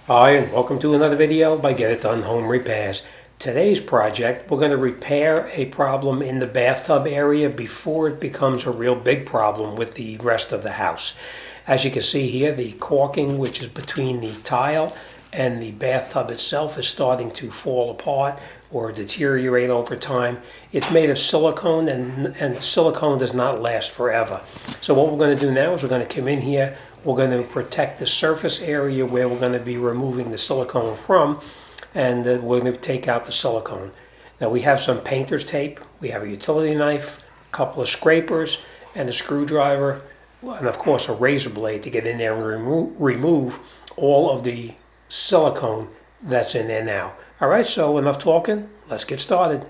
Hi, and welcome to another video by Get It Done Home Repairs. Today's project, we're going to repair a problem in the bathtub area before it becomes a real big problem with the rest of the house. As you can see here, the caulking, which is between the tile and the bathtub itself, is starting to fall apart or deteriorate over time. It's made of silicone, and silicone does not last forever. So what we're going to do now is we're going to come in here. We're going to protect the surface area where we're going to be removing the silicone from, and we're going to take out the silicone. Now we have some painter's tape, we have a utility knife, a couple of scrapers, and a screwdriver, and of course a razor blade to get in there and remove all of the silicone that's in there now. Alright, so enough talking, let's get started.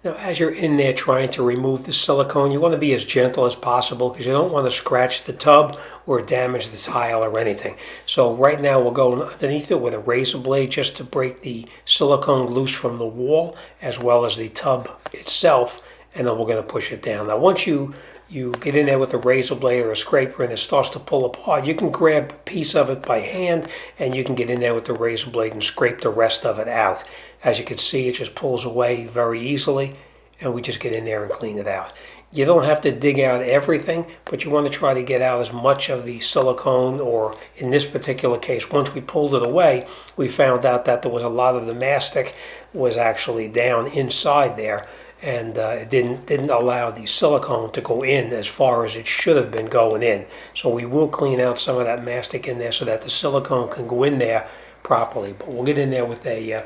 Now, as you're in there trying to remove the silicone, you want to be as gentle as possible because you don't want to scratch the tub or damage the tile or anything. So right now we're going underneath it with a razor blade just to break the silicone loose from the wall as well as the tub itself, and then we're going to push it down. Now once you get in there with a razor blade or a scraper and it starts to pull apart, you can grab a piece of it by hand and you can get in there with the razor blade and scrape the rest of it out. As you can see, it just pulls away very easily, and we just get in there and clean it out. You don't have to dig out everything, but you want to try to get out as much of the silicone, or in this particular case, once we pulled it away, we found out that there was a lot of the mastic was actually down inside there, and it didn't allow the silicone to go in as far as it should have been going in. So we will clean out some of that mastic in there so that the silicone can go in there properly. But we'll get in there with a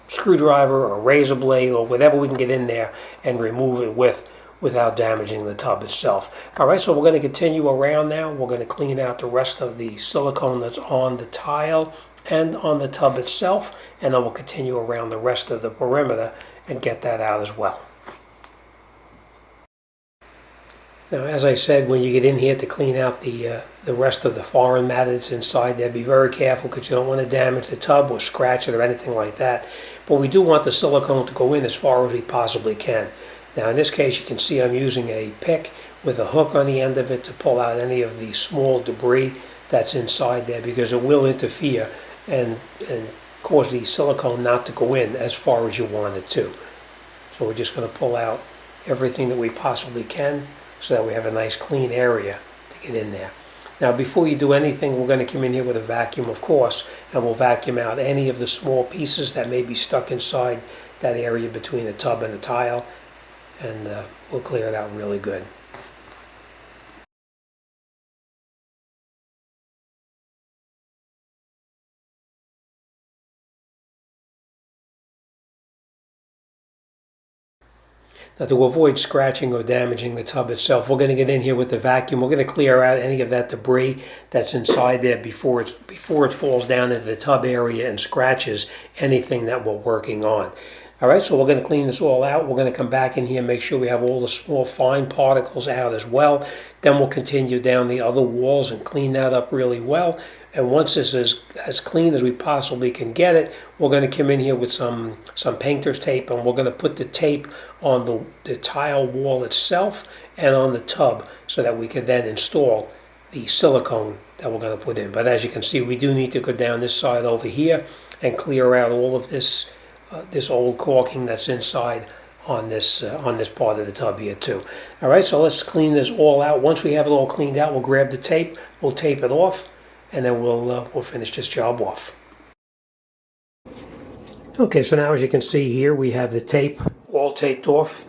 screwdriver or a razor blade or whatever we can get in there and remove it without damaging the tub itself. Alright, so we're going to continue around now. We're going to clean out the rest of the silicone that's on the tile and on the tub itself, and then we'll continue around the rest of the perimeter and get that out as well. Now, as I said, when you get in here to clean out the rest of the foreign matter that's inside there, be very careful because you don't want to damage the tub or scratch it or anything like that. But we do want the silicone to go in as far as we possibly can. Now, in this case, you can see I'm using a pick with a hook on the end of it to pull out any of the small debris that's inside there, because it will interfere and cause the silicone not to go in as far as you want it to. So we're just going to pull out everything that we possibly can, so that we have a nice clean area to get in there. Now before you do anything, we're going to come in here with a vacuum, of course, and we'll vacuum out any of the small pieces that may be stuck inside that area between the tub and the tile, and we'll clear it out really good. Now, to avoid scratching or damaging the tub itself, we're going to get in here with the vacuum. We're going to clear out any of that debris that's inside there before it falls down into the tub area and scratches anything that we're working on. All right, so we're going to clean this all out. We're going to come back in here and make sure we have all the small fine particles out as well. Then we'll continue down the other walls and clean that up really well. And once this is as clean as we possibly can get it, we're going to come in here with some painter's tape, and we're going to put the tape on the tile wall itself and on the tub so that we can then install the silicone that we're going to put in. But as you can see, we do need to go down this side over here and clear out all of this old caulking that's inside on this part of the tub here too. All right, so let's clean this all out. Once we have it all cleaned out, we'll grab the tape, we'll tape it off, and then we'll finish this job off. Okay, so now as you can see here, we have the tape all taped off.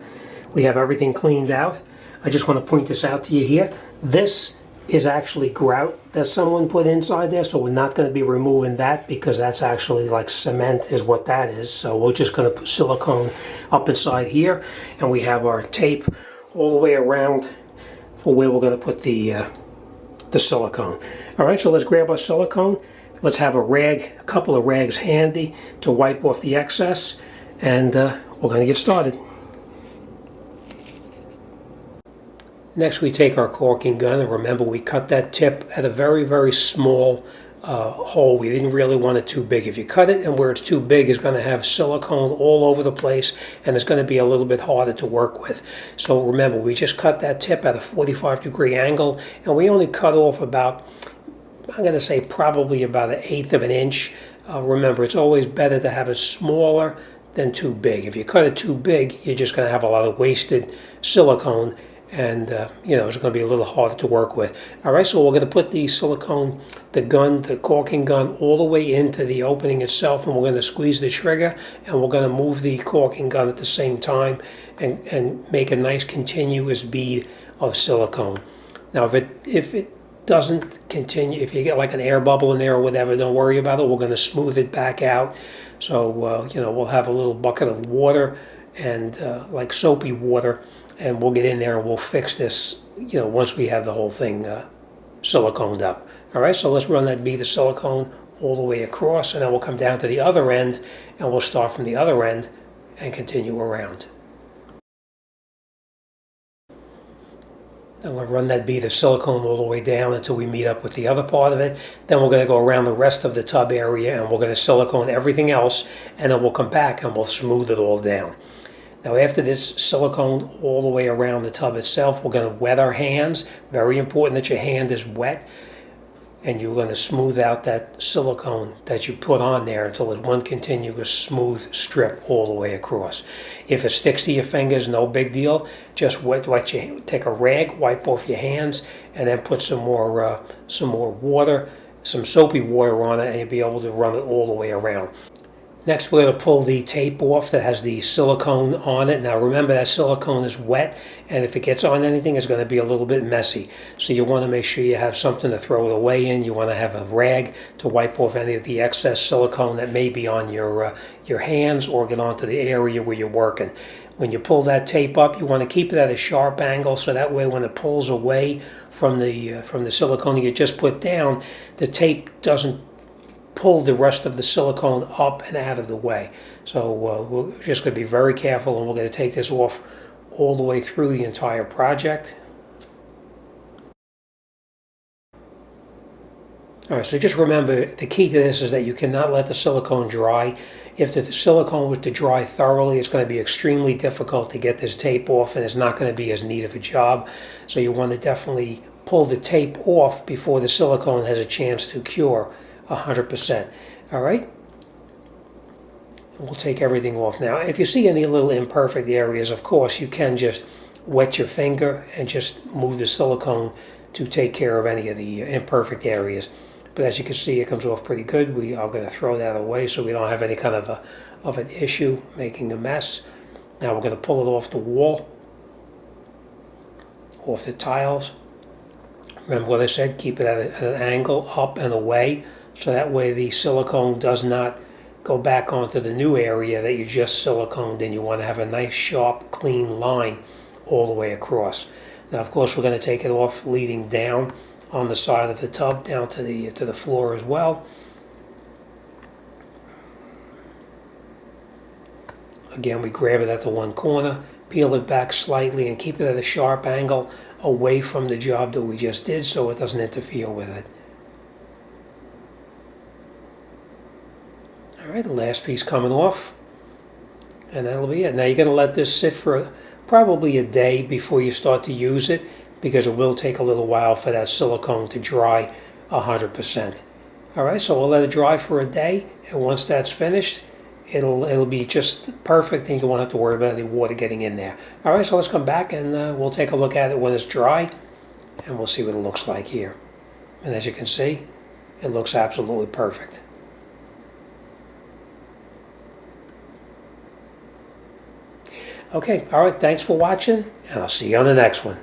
We have everything cleaned out. I just want to point this out to you here. This is actually grout that someone put inside there, so we're not going to be removing that because that's actually like cement is what that is. So we're just going to put silicone up inside here, and we have our tape all the way around for where we're going to put the silicone. All right, so let's grab our silicone. Let's have a couple of rags handy to wipe off the excess, and we're going to get started. Next, we take our caulking gun, and remember we cut that tip at a very, very small hole. We didn't really want it too big. If you cut it and where it's too big, it's going to have silicone all over the place, and it's going to be a little bit harder to work with. So remember, we just cut that tip at a 45-degree angle, and we only cut off about I'm going to say probably about 1/8 of an inch. Remember, it's always better to have it smaller than too big. If you cut it too big, you're just going to have a lot of wasted silicone, and it's going to be a little harder to work with. All right, so we're going to put the silicone, the caulking gun, all the way into the opening itself, and we're going to squeeze the trigger, and we're going to move the caulking gun at the same time, and make a nice continuous bead of silicone. Now, if it doesn't continue, if you get like an air bubble in there or whatever, don't worry about it. We're going to smooth it back out. So, we'll have a little bucket of water and like soapy water, and we'll get in there and we'll fix this, once we have the whole thing siliconed up. All right, so let's run that bead of silicone all the way across, and then we'll come down to the other end, and we'll start from the other end and continue around. And we'll run that bead of silicone all the way down until we meet up with the other part of it. Then we're going to go around the rest of the tub area, and we're going to silicone everything else, and then we'll come back and we'll smooth it all down. Now, after this silicone all the way around the tub itself, we're going to wet our hands. Very important that your hand is wet, and you're going to smooth out that silicone that you put on there until it's one continuous smooth strip all the way across. If it sticks to your fingers, no big deal. Just take a rag, wipe off your hands, and then put some more water, some soapy water on it, and you'll be able to run it all the way around. Next, we're going to pull the tape off that has the silicone on it. Now, remember that silicone is wet, and if it gets on anything, it's going to be a little bit messy. So you want to make sure you have something to throw it away in. You want to have a rag to wipe off any of the excess silicone that may be on your hands or get onto the area where you're working. When you pull that tape up, you want to keep it at a sharp angle, so that way when it pulls away from the silicone you just put down, the tape doesn't pull the rest of the silicone up and out of the way. So we're just going to be very careful, and we're going to take this off all the way through the entire project. All right, so just remember, the key to this is that you cannot let the silicone dry. If the silicone were to dry thoroughly, it's going to be extremely difficult to get this tape off, and it's not going to be as neat of a job. So you want to definitely pull the tape off before the silicone has a chance to cure 100%. All right? We'll take everything off now. If you see any little imperfect areas, of course, you can just wet your finger and just move the silicone to take care of any of the imperfect areas. But as you can see, it comes off pretty good. We are going to throw that away so we don't have any kind of an issue making a mess. Now we're going to pull it off the wall, off the tiles. Remember what I said, keep it at an angle, up and away, so that way the silicone does not go back onto the new area that you just siliconed in. You want to have a nice, sharp, clean line all the way across. Now, of course, we're going to take it off leading down on the side of the tub, down to the floor as well. Again, we grab it at the one corner, peel it back slightly, and keep it at a sharp angle away from the job that we just did so it doesn't interfere with it. All right, the last piece coming off, and that'll be it. Now you're going to let this sit for probably a day before you start to use it, because it will take a little while for that silicone to dry 100%. All right, so we'll let it dry for a day, and once that's finished, it'll be just perfect, and you won't have to worry about any water getting in there. All right, so let's come back and we'll take a look at it when it's dry, and we'll see what it looks like here. And as you can see, it looks absolutely perfect. Okay, all right, thanks for watching, and I'll see you on the next one.